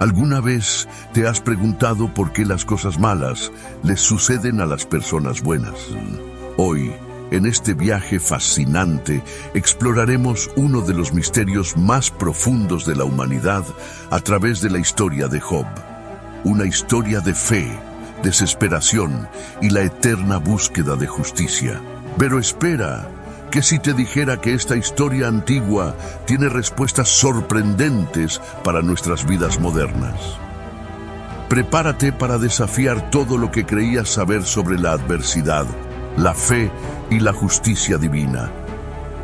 ¿Alguna vez te has preguntado por qué las cosas malas les suceden a las personas buenas? Hoy, en este viaje fascinante, exploraremos uno de los misterios más profundos de la humanidad a través de la historia de Job. Una historia de fe, desesperación y la eterna búsqueda de justicia. Pero espera, que si te dijera que esta historia antigua tiene respuestas sorprendentes para nuestras vidas modernas. Prepárate para desafiar todo lo que creías saber sobre la adversidad, la fe y la justicia divina.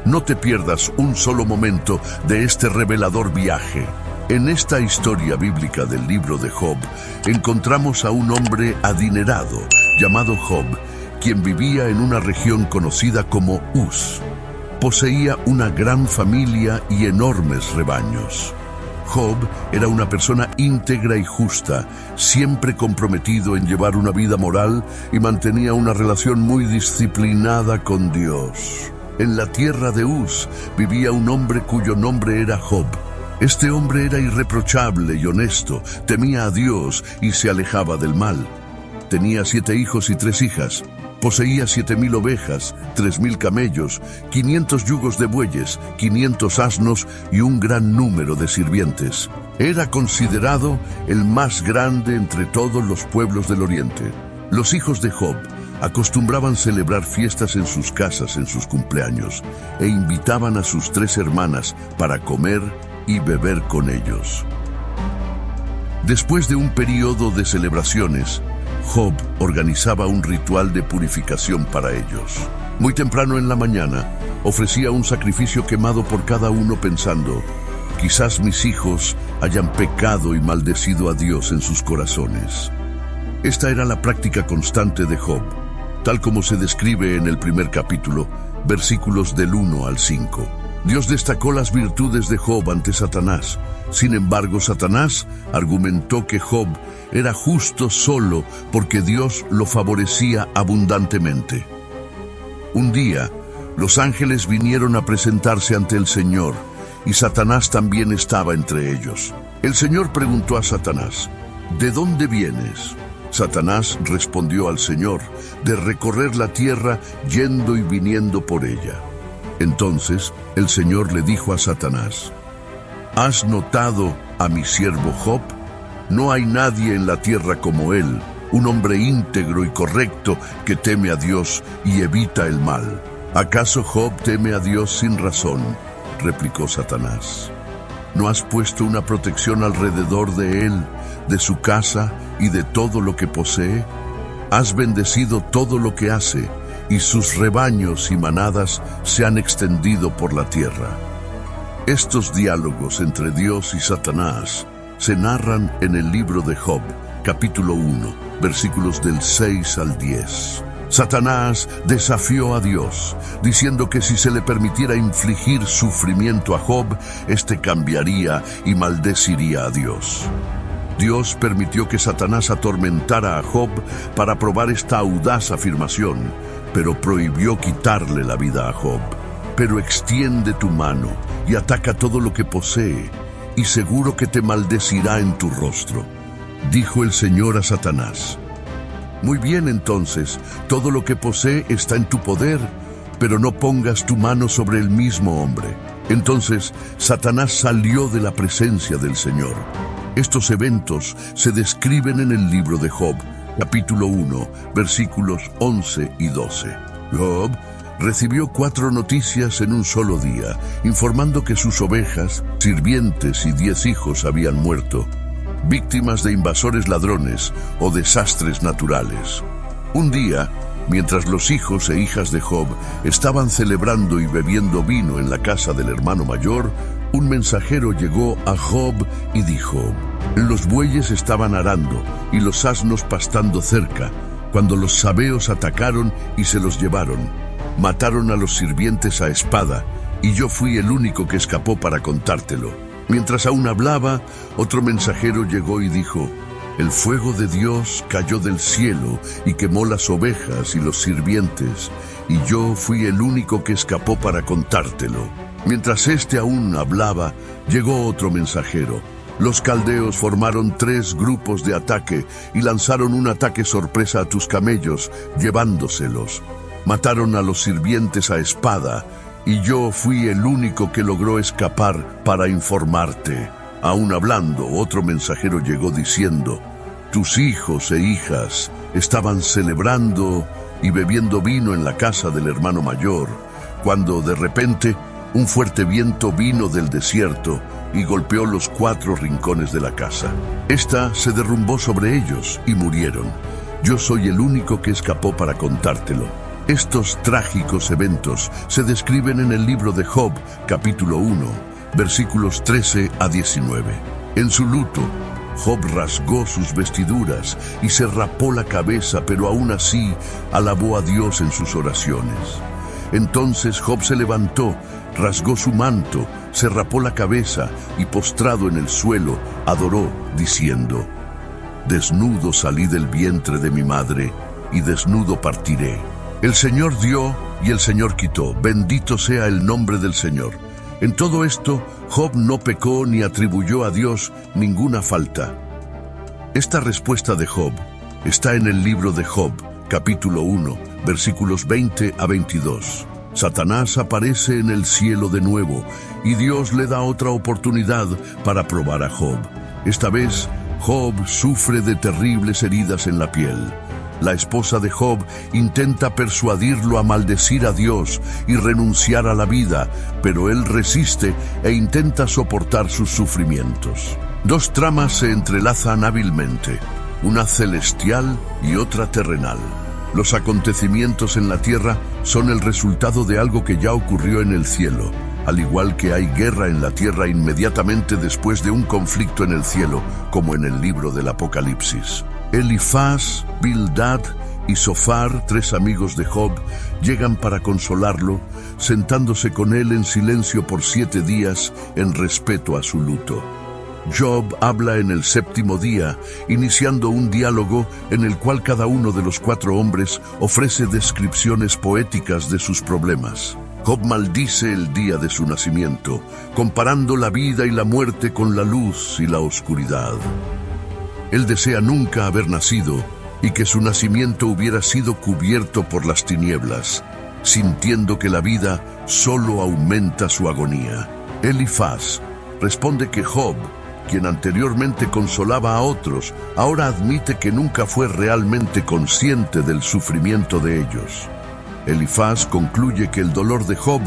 No te pierdas un solo momento de este revelador viaje. En esta historia bíblica del libro de Job, encontramos a un hombre adinerado llamado Job, quien vivía en una región conocida como Uz. Poseía una gran familia y enormes rebaños. Job era una persona íntegra y justa, siempre comprometido en llevar una vida moral y mantenía una relación muy disciplinada con Dios. En la tierra de Uz vivía un hombre cuyo nombre era Job. Este hombre era irreprochable y honesto, temía a Dios y se alejaba del mal. Tenía 7 hijos y 3 hijas. Poseía 7,000 ovejas, 3,000 camellos, 500 yugos de bueyes, 500 asnos y un gran número de sirvientes. Era considerado el más grande entre todos los pueblos del oriente. Los hijos de Job acostumbraban celebrar fiestas en sus casas en sus cumpleaños e invitaban a sus 3 hermanas para comer y beber con ellos. Después de un periodo de celebraciones, Job organizaba un ritual de purificación para ellos. Muy temprano en la mañana, ofrecía un sacrificio quemado por cada uno pensando, quizás mis hijos hayan pecado y maldecido a Dios en sus corazones. Esta era la práctica constante de Job, tal como se describe en el primer capítulo, versículos del 1 al 5. Dios destacó las virtudes de Job ante Satanás. Sin embargo, Satanás argumentó que Job era justo solo porque Dios lo favorecía abundantemente. Un día, los ángeles vinieron a presentarse ante el Señor, y Satanás también estaba entre ellos. El Señor preguntó a Satanás, ¿de dónde vienes? Satanás respondió al Señor, de recorrer la tierra yendo y viniendo por ella. Entonces el Señor le dijo a Satanás, ¿has notado a mi siervo Job? No hay nadie en la tierra como él, un hombre íntegro y correcto que teme a Dios y evita el mal. ¿Acaso Job teme a Dios sin razón? Replicó Satanás. ¿No has puesto una protección alrededor de él, de su casa y de todo lo que posee? Has bendecido todo lo que hace, y sus rebaños y manadas se han extendido por la tierra. Estos diálogos entre Dios y Satanás se narran en el libro de Job, capítulo 1, versículos del 6 al 10. Satanás desafió a Dios, diciendo que si se le permitiera infligir sufrimiento a Job, éste cambiaría y maldeciría a Dios. Dios permitió que Satanás atormentara a Job para probar esta audaz afirmación, pero prohibió quitarle la vida a Job. Pero extiende tu mano y ataca todo lo que posee, y seguro que te maldecirá en tu rostro. Dijo el Señor a Satanás, muy bien entonces, todo lo que posee está en tu poder, pero no pongas tu mano sobre el mismo hombre. Entonces Satanás salió de la presencia del Señor. Estos eventos se describen en el libro de Job, capítulo 1, versículos 11 y 12. Job recibió 4 noticias en un solo día, informando que sus ovejas, sirvientes y 10 hijos habían muerto, víctimas de invasores ladrones o desastres naturales. Un día, mientras los hijos e hijas de Job estaban celebrando y bebiendo vino en la casa del hermano mayor, un mensajero llegó a Job y dijo, los bueyes estaban arando y los asnos pastando cerca, cuando los sabeos atacaron y se los llevaron. Mataron a los sirvientes a espada, y yo fui el único que escapó para contártelo. Mientras aún hablaba, otro mensajero llegó y dijo, el fuego de Dios cayó del cielo y quemó las ovejas y los sirvientes, y yo fui el único que escapó para contártelo. Mientras éste aún hablaba, llegó otro mensajero. Los caldeos formaron 3 grupos de ataque y lanzaron un ataque sorpresa a tus camellos, llevándoselos. Mataron a los sirvientes a espada, y yo fui el único que logró escapar para informarte. Aún hablando, otro mensajero llegó diciendo: tus hijos e hijas estaban celebrando y bebiendo vino en la casa del hermano mayor, cuando de repente un fuerte viento vino del desierto y golpeó los 4 rincones de la casa. Esta se derrumbó sobre ellos y murieron. Yo soy el único que escapó para contártelo. Estos trágicos eventos se describen en el libro de Job, capítulo 1, versículos 13 a 19. En su luto, Job rasgó sus vestiduras y se rapó la cabeza, pero aún así alabó a Dios en sus oraciones. Entonces Job se levantó, rasgó su manto, se rapó la cabeza y postrado en el suelo, adoró, diciendo: desnudo salí del vientre de mi madre, y desnudo partiré. El Señor dio y el Señor quitó, bendito sea el nombre del Señor. En todo esto, Job no pecó ni atribuyó a Dios ninguna falta. Esta respuesta de Job está en el libro de Job, capítulo 1, versículos 20 a 22. Satanás aparece en el cielo de nuevo y Dios le da otra oportunidad para probar a Job. Esta vez, Job sufre de terribles heridas en la piel. La esposa de Job intenta persuadirlo a maldecir a Dios y renunciar a la vida, pero él resiste e intenta soportar sus sufrimientos. 2 tramas se entrelazan hábilmente, una celestial y otra terrenal. Los acontecimientos en la tierra son el resultado de algo que ya ocurrió en el cielo, al igual que hay guerra en la tierra inmediatamente después de un conflicto en el cielo, como en el libro del Apocalipsis. Elifaz, Bildad y Zofar, 3 amigos de Job, llegan para consolarlo, sentándose con él en silencio por 7 días en respeto a su luto. Job habla en el 7º día, iniciando un diálogo en el cual cada uno de los 4 hombres ofrece descripciones poéticas de sus problemas. Job maldice el día de su nacimiento, comparando la vida y la muerte con la luz y la oscuridad. Él desea nunca haber nacido y que su nacimiento hubiera sido cubierto por las tinieblas, sintiendo que la vida solo aumenta su agonía. Elifaz responde que Job, quien anteriormente consolaba a otros, ahora admite que nunca fue realmente consciente del sufrimiento de ellos. Elifaz concluye que el dolor de Job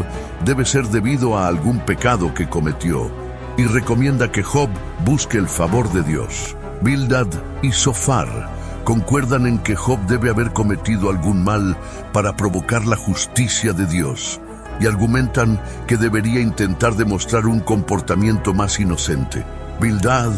debe ser debido a algún pecado que cometió y recomienda que Job busque el favor de Dios. Bildad y Zofar concuerdan en que Job debe haber cometido algún mal para provocar la justicia de Dios y argumentan que debería intentar demostrar un comportamiento más inocente. Bildad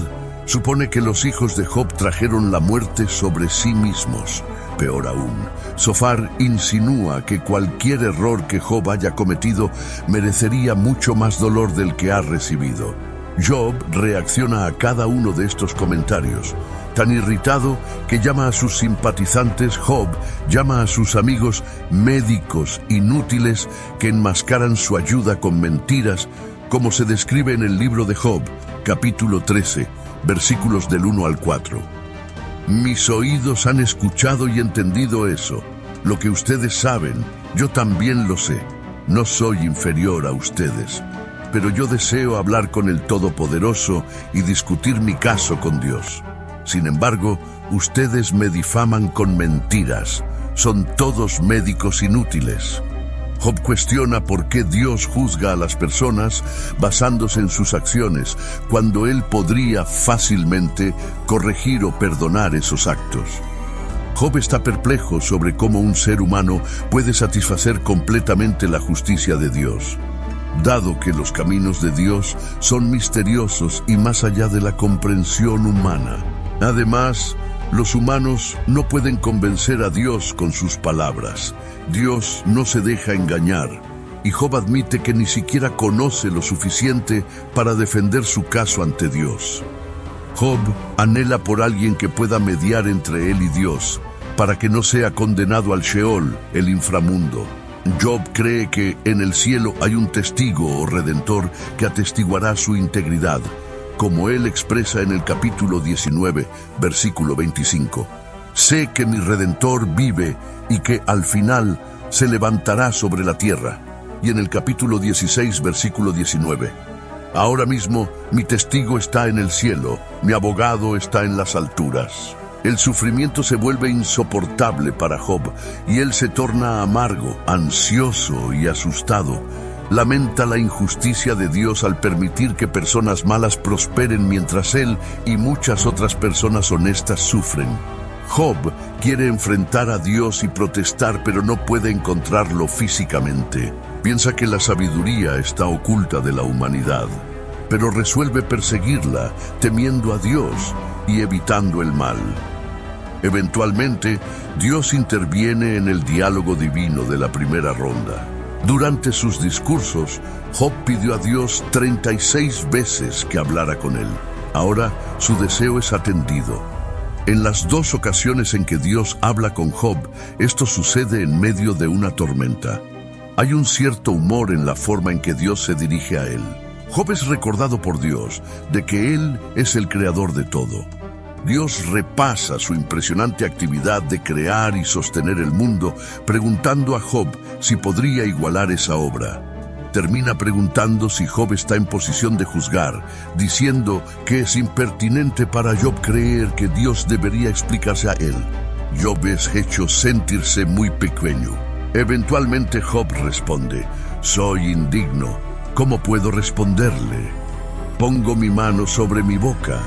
supone que los hijos de Job trajeron la muerte sobre sí mismos. Peor aún, Zofar insinúa que cualquier error que Job haya cometido merecería mucho más dolor del que ha recibido. Job reacciona a cada uno de estos comentarios, tan irritado que llama a sus simpatizantes Job, llama a sus amigos médicos inútiles que enmascaran su ayuda con mentiras, como se describe en el libro de Job, capítulo 13, versículos del 1 al 4. Mis oídos han escuchado y entendido eso. Lo que ustedes saben, yo también lo sé. No soy inferior a ustedes. Pero yo deseo hablar con el Todopoderoso y discutir mi caso con Dios. Sin embargo, ustedes me difaman con mentiras. Son todos médicos inútiles. Job cuestiona por qué Dios juzga a las personas basándose en sus acciones, cuando él podría fácilmente corregir o perdonar esos actos. Job está perplejo sobre cómo un ser humano puede satisfacer completamente la justicia de Dios, dado que los caminos de Dios son misteriosos y más allá de la comprensión humana. Además, los humanos no pueden convencer a Dios con sus palabras. Dios no se deja engañar, y Job admite que ni siquiera conoce lo suficiente para defender su caso ante Dios. Job anhela por alguien que pueda mediar entre él y Dios, para que no sea condenado al Sheol, el inframundo. Job cree que en el cielo hay un testigo o redentor que atestiguará su integridad, como él expresa en el capítulo 19, versículo 25. Sé que mi Redentor vive y que al final se levantará sobre la tierra. Y en el capítulo 16, versículo 19. Ahora mismo mi testigo está en el cielo, mi abogado está en las alturas. El sufrimiento se vuelve insoportable para Job y él se torna amargo, ansioso y asustado. Lamenta la injusticia de Dios al permitir que personas malas prosperen mientras él y muchas otras personas honestas sufren. Job quiere enfrentar a Dios y protestar, pero no puede encontrarlo físicamente. Piensa que la sabiduría está oculta de la humanidad, pero resuelve perseguirla, temiendo a Dios y evitando el mal. Eventualmente, Dios interviene en el diálogo divino de la primera ronda. Durante sus discursos, Job pidió a Dios 36 veces que hablara con él. Ahora su deseo es atendido. En las dos ocasiones en que Dios habla con Job, esto sucede en medio de una tormenta. Hay un cierto humor en la forma en que Dios se dirige a él. Job es recordado por Dios de que Él es el creador de todo. Dios repasa su impresionante actividad de crear y sostener el mundo, preguntando a Job si podría igualar esa obra. Termina preguntando si Job está en posición de juzgar, diciendo que es impertinente para Job creer que Dios debería explicarse a él. Job es hecho sentirse muy pequeño. Eventualmente Job responde: soy indigno. ¿Cómo puedo responderle? Pongo mi mano sobre mi boca.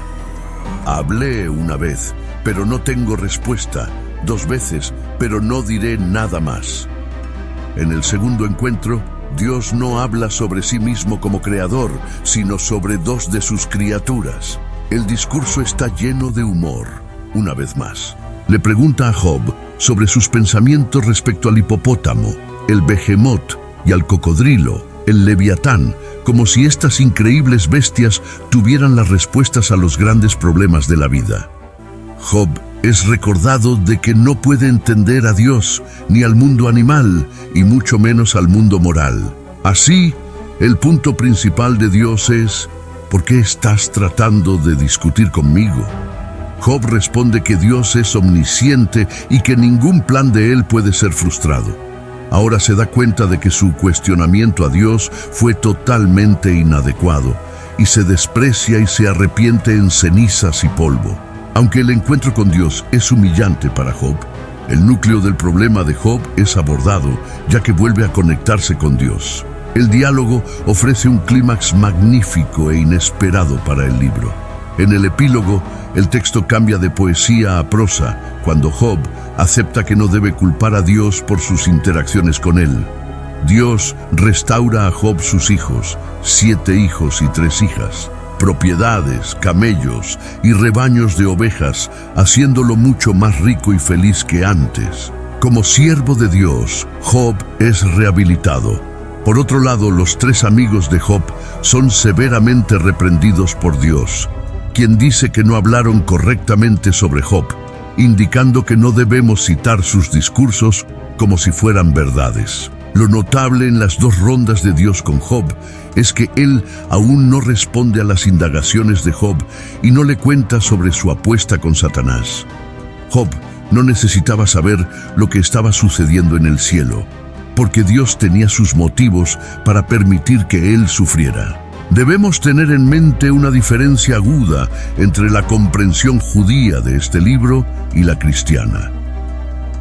Hablé una vez, pero no tengo respuesta. 2 veces, pero no diré nada más. En el segundo encuentro, Dios no habla sobre sí mismo como creador, sino sobre 2 de sus criaturas. El discurso está lleno de humor. Una vez más, le pregunta a Job sobre sus pensamientos respecto al hipopótamo, el behemoth y al cocodrilo, el leviatán, como si estas increíbles bestias tuvieran las respuestas a los grandes problemas de la vida. Job es recordado de que no puede entender a Dios, ni al mundo animal, y mucho menos al mundo moral. Así, el punto principal de Dios es: ¿por qué estás tratando de discutir conmigo? Job responde que Dios es omnisciente y que ningún plan de él puede ser frustrado. Ahora se da cuenta de que su cuestionamiento a Dios fue totalmente inadecuado, y se desprecia y se arrepiente en cenizas y polvo. Aunque el encuentro con Dios es humillante para Job, el núcleo del problema de Job es abordado, ya que vuelve a conectarse con Dios. El diálogo ofrece un clímax magnífico e inesperado para el libro. En el epílogo, el texto cambia de poesía a prosa, cuando Job acepta que no debe culpar a Dios por sus interacciones con él. Dios restaura a Job sus hijos, 7 hijos y 3 hijas, propiedades, camellos y rebaños de ovejas, haciéndolo mucho más rico y feliz que antes. Como siervo de Dios, Job es rehabilitado. Por otro lado, los 3 amigos de Job son severamente reprendidos por Dios, quien dice que no hablaron correctamente sobre Job, indicando que no debemos citar sus discursos como si fueran verdades. Lo notable en las 2 rondas de Dios con Job es que él aún no responde a las indagaciones de Job y no le cuenta sobre su apuesta con Satanás. Job no necesitaba saber lo que estaba sucediendo en el cielo, porque Dios tenía sus motivos para permitir que él sufriera. Debemos tener en mente una diferencia aguda entre la comprensión judía de este libro y la cristiana.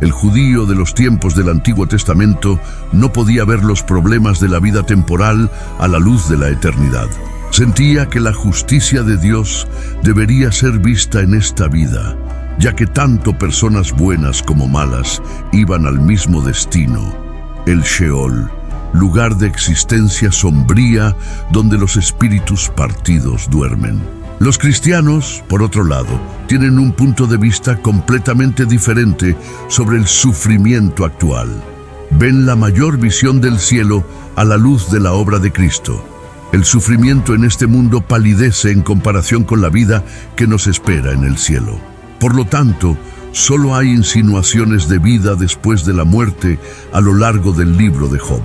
El judío de los tiempos del Antiguo Testamento no podía ver los problemas de la vida temporal a la luz de la eternidad. Sentía que la justicia de Dios debería ser vista en esta vida, ya que tanto personas buenas como malas iban al mismo destino, el Sheol, lugar de existencia sombría donde los espíritus partidos duermen. Los cristianos, por otro lado, tienen un punto de vista completamente diferente sobre el sufrimiento actual. Ven la mayor visión del cielo a la luz de la obra de Cristo. El sufrimiento en este mundo palidece en comparación con la vida que nos espera en el cielo. Por lo tanto, solo hay insinuaciones de vida después de la muerte a lo largo del libro de Job.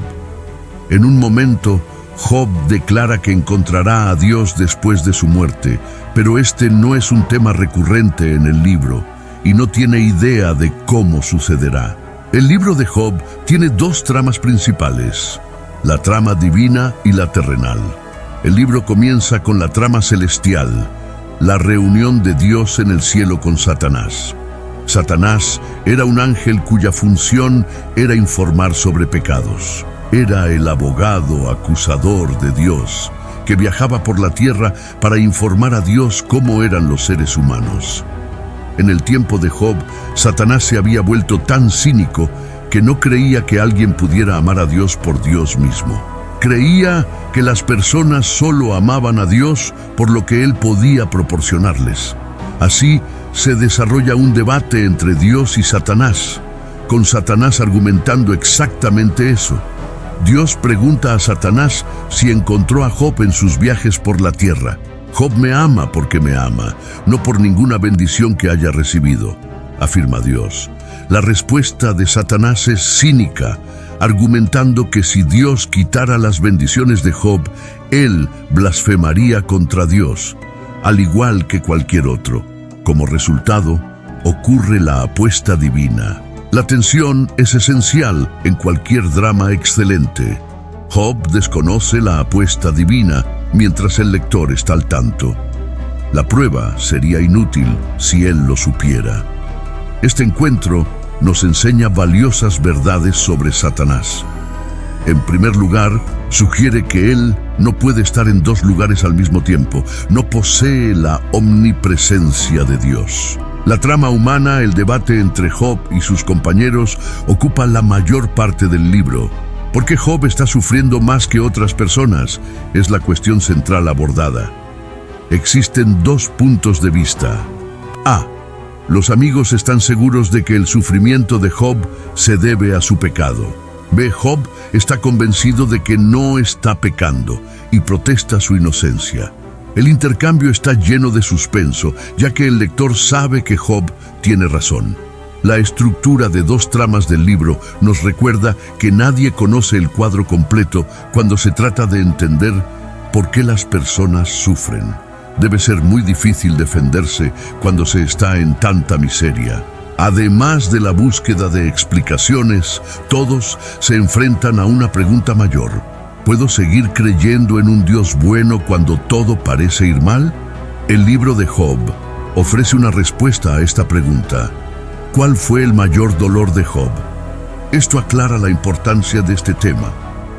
En un momento, Job declara que encontrará a Dios después de su muerte, pero este no es un tema recurrente en el libro y no tiene idea de cómo sucederá. El libro de Job tiene dos tramas principales, la trama divina y la terrenal. El libro comienza con la trama celestial, la reunión de Dios en el cielo con Satanás. Satanás era un ángel cuya función era informar sobre pecados. Era el abogado acusador de Dios, que viajaba por la tierra para informar a Dios cómo eran los seres humanos. En el tiempo de Job, Satanás se había vuelto tan cínico que no creía que alguien pudiera amar a Dios por Dios mismo. Creía que las personas solo amaban a Dios por lo que Él podía proporcionarles. Así se desarrolla un debate entre Dios y Satanás, con Satanás argumentando exactamente eso. Dios pregunta a Satanás si encontró a Job en sus viajes por la tierra. Job me ama porque me ama, no por ninguna bendición que haya recibido, afirma Dios. La respuesta de Satanás es cínica, argumentando que si Dios quitara las bendiciones de Job, él blasfemaría contra Dios, al igual que cualquier otro. Como resultado, ocurre la apuesta divina. La tensión es esencial en cualquier drama excelente. Job desconoce la apuesta divina mientras el lector está al tanto. La prueba sería inútil si él lo supiera. Este encuentro nos enseña valiosas verdades sobre Satanás. En primer lugar, sugiere que él no puede estar en dos lugares al mismo tiempo. No posee la omnipresencia de Dios. La trama humana, el debate entre Job y sus compañeros, ocupa la mayor parte del libro. ¿Por qué Job está sufriendo más que otras personas? Es la cuestión central abordada. Existen dos puntos de vista. A. Los amigos están seguros de que el sufrimiento de Job se debe a su pecado. B. Job está convencido de que no está pecando y protesta su inocencia. El intercambio está lleno de suspenso, ya que el lector sabe que Job tiene razón. La estructura de dos tramas del libro nos recuerda que nadie conoce el cuadro completo cuando se trata de entender por qué las personas sufren. Debe ser muy difícil defenderse cuando se está en tanta miseria. Además de la búsqueda de explicaciones, todos se enfrentan a una pregunta mayor. ¿Puedo seguir creyendo en un Dios bueno cuando todo parece ir mal? El libro de Job ofrece una respuesta a esta pregunta. ¿Cuál fue el mayor dolor de Job? Esto aclara la importancia de este tema.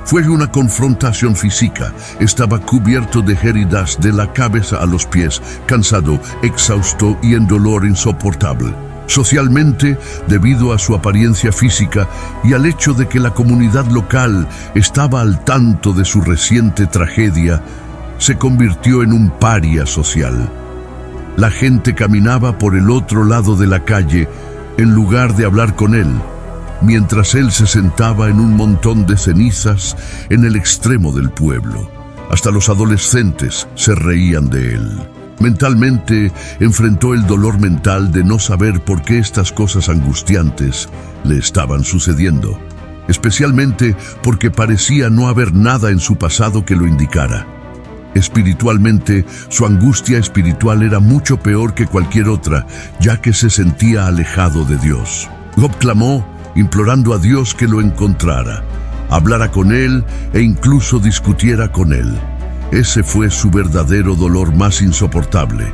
Fue una confrontación física. Estaba cubierto de heridas de la cabeza a los pies, cansado, exhausto y en dolor insoportable. Socialmente, debido a su apariencia física y al hecho de que la comunidad local estaba al tanto de su reciente tragedia, se convirtió en un paria social. La gente caminaba por el otro lado de la calle en lugar de hablar con él, mientras él se sentaba en un montón de cenizas en el extremo del pueblo. Hasta los adolescentes se reían de él. Mentalmente, enfrentó el dolor mental de no saber por qué estas cosas angustiantes le estaban sucediendo, especialmente porque parecía no haber nada en su pasado que lo indicara. Espiritualmente, su angustia espiritual era mucho peor que cualquier otra, ya que se sentía alejado de Dios. Job clamó, implorando a Dios que lo encontrara, hablara con él e incluso discutiera con él. Ese fue su verdadero dolor más insoportable.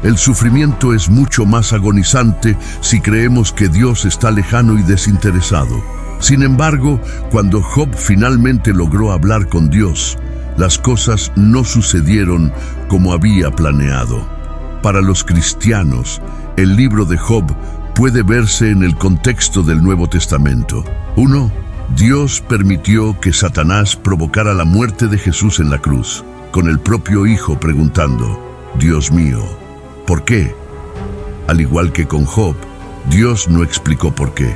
El sufrimiento es mucho más agonizante si creemos que Dios está lejano y desinteresado. Sin embargo, cuando Job finalmente logró hablar con Dios, las cosas no sucedieron como había planeado. Para los cristianos, el libro de Job puede verse en el contexto del Nuevo Testamento. 1. Dios permitió que Satanás provocara la muerte de Jesús en la cruz, con el propio Hijo preguntando, Dios mío, ¿por qué? Al igual que con Job, Dios no explicó por qué.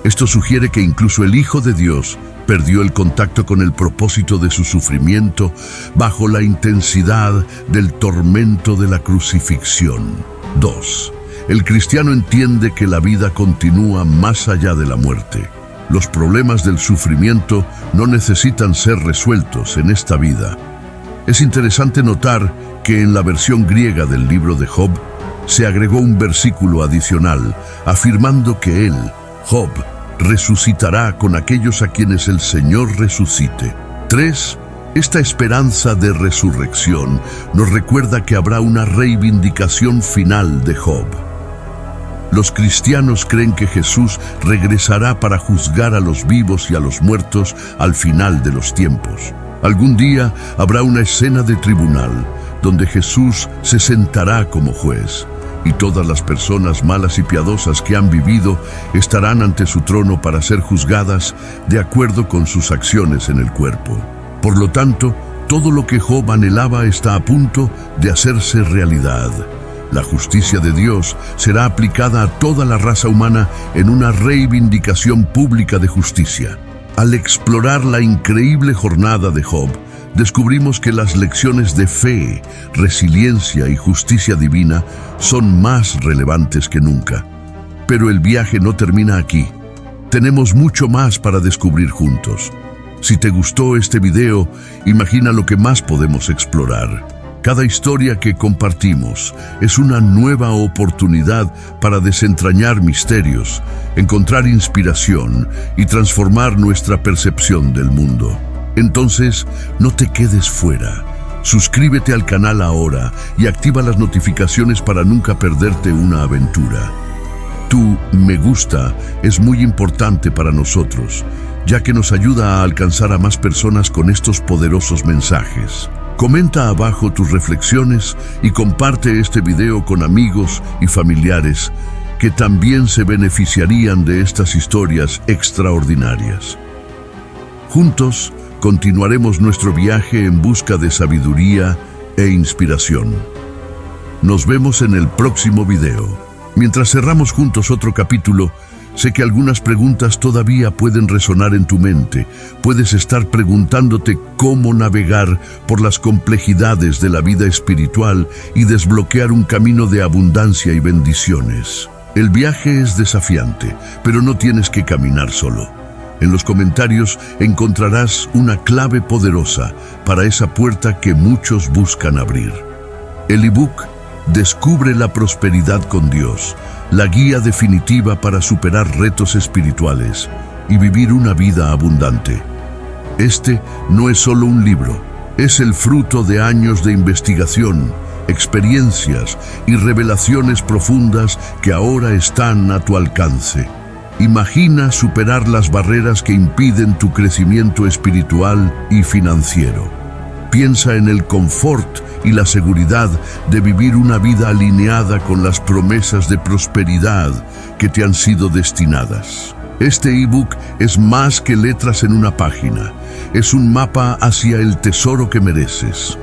Esto sugiere que incluso el Hijo de Dios perdió el contacto con el propósito de su sufrimiento bajo la intensidad del tormento de la crucifixión. 2. El cristiano entiende que la vida continúa más allá de la muerte. Los problemas del sufrimiento no necesitan ser resueltos en esta vida. Es interesante notar que en la versión griega del libro de Job se agregó un versículo adicional afirmando que él, Job, resucitará con aquellos a quienes el Señor resucite. 3. Esta esperanza de resurrección nos recuerda que habrá una reivindicación final de Job. Los cristianos creen que Jesús regresará para juzgar a los vivos y a los muertos al final de los tiempos. Algún día habrá una escena de tribunal donde Jesús se sentará como juez y todas las personas malas y piadosas que han vivido estarán ante su trono para ser juzgadas de acuerdo con sus acciones en el cuerpo. Por lo tanto, todo lo que Job anhelaba está a punto de hacerse realidad. La justicia de Dios será aplicada a toda la raza humana en una reivindicación pública de justicia. Al explorar la increíble jornada de Job, descubrimos que las lecciones de fe, resiliencia y justicia divina son más relevantes que nunca. Pero el viaje no termina aquí. Tenemos mucho más para descubrir juntos. Si te gustó este video, imagina lo que más podemos explorar. Cada historia que compartimos es una nueva oportunidad para desentrañar misterios, encontrar inspiración y transformar nuestra percepción del mundo. Entonces, no te quedes fuera. Suscríbete al canal ahora y activa las notificaciones para nunca perderte una aventura. Tu me gusta es muy importante para nosotros, ya que nos ayuda a alcanzar a más personas con estos poderosos mensajes. Comenta abajo tus reflexiones y comparte este video con amigos y familiares que también se beneficiarían de estas historias extraordinarias. Juntos, continuaremos nuestro viaje en busca de sabiduría e inspiración. Nos vemos en el próximo video. Mientras cerramos juntos otro capítulo, sé que algunas preguntas todavía pueden resonar en tu mente. Puedes estar preguntándote cómo navegar por las complejidades de la vida espiritual y desbloquear un camino de abundancia y bendiciones. El viaje es desafiante, pero no tienes que caminar solo. En los comentarios encontrarás una clave poderosa para esa puerta que muchos buscan abrir. El ebook Descubre la prosperidad con Dios, la guía definitiva para superar retos espirituales y vivir una vida abundante. Este no es solo un libro, es el fruto de años de investigación, experiencias y revelaciones profundas que ahora están a tu alcance. Imagina superar las barreras que impiden tu crecimiento espiritual y financiero. Piensa en el confort y la seguridad de vivir una vida alineada con las promesas de prosperidad que te han sido destinadas. Este ebook es más que letras en una página, es un mapa hacia el tesoro que mereces.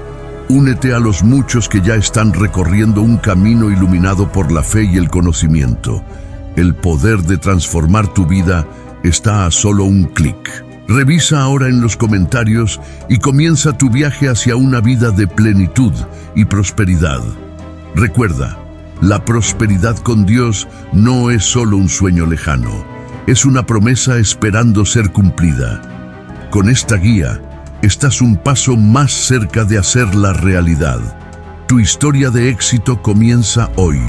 Únete a los muchos que ya están recorriendo un camino iluminado por la fe y el conocimiento. El poder de transformar tu vida está a solo un clic. Revisa ahora en los comentarios y comienza tu viaje hacia una vida de plenitud y prosperidad. Recuerda, la prosperidad con Dios no es solo un sueño lejano, es una promesa esperando ser cumplida. Con esta guía, estás un paso más cerca de hacerla realidad. Tu historia de éxito comienza hoy.